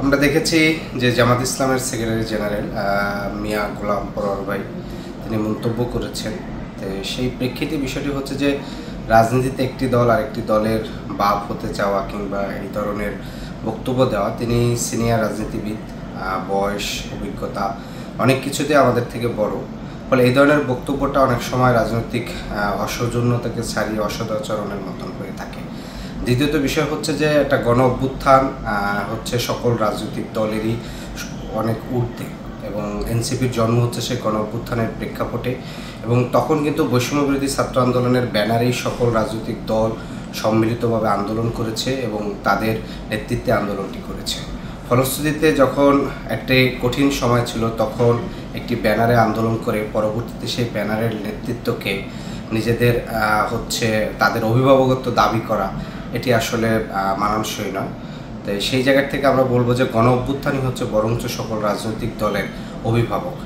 আমরা দেখেছি যে জামাত ইসলামের সেক্রেটারি জেনারেল মিয়া গোলাম পরোয়ার ভাই তিনি মন্তব্য করেছেন। তো সেই প্রেক্ষিতে বিষয়টি হচ্ছে যে রাজনীতিতে একটি দল আরেকটি দলের বাপ হতে চাওয়া কিংবা এই ধরনের বক্তব্য দেওয়া, তিনি সিনিয়র রাজনীতিবিদ, বয়স অভিজ্ঞতা অনেক কিছুতে আমাদের থেকে বড়। ফলে এই ধরনের বক্তব্যটা অনেক সময় রাজনৈতিক অসৌজন্যতাকে ছাড়িয়ে অসদাচরণের মতন হয়ে থাকে। দ্বিতীয়ত বিষয় হচ্ছে যে একটা গণ অভ্যুত্থান হচ্ছে সকল রাজনৈতিক দলেরই অনেক ঊর্ধ্বে, এবং এনসিপির জন্ম হচ্ছে সেই গণ অভ্যুত্থানের প্রেক্ষাপটে, এবং তখন কিন্তু বৈষম্যবিরোধী ছাত্র আন্দোলনের ব্যানারেই সকল রাজনৈতিক দল সম্মিলিতভাবে আন্দোলন করেছে এবং তাদের নেতৃত্বে আন্দোলনটি করেছে। ফলশ্রুতিতে যখন একটি কঠিন সময় ছিল, তখন একটি ব্যানারে আন্দোলন করে পরবর্তীতে সেই ব্যানারের নেতৃত্বকে নিজেদের তাদের অভিভাবকত্ব দাবি করা, এটি আসলে মানানসই নয়। তাই সেই জায়গা থেকে আমরা বলবো যে গণ অভ্যুত্থানই হচ্ছে বরঞ্চ সকল রাজনৈতিক দলের অভিভাবক।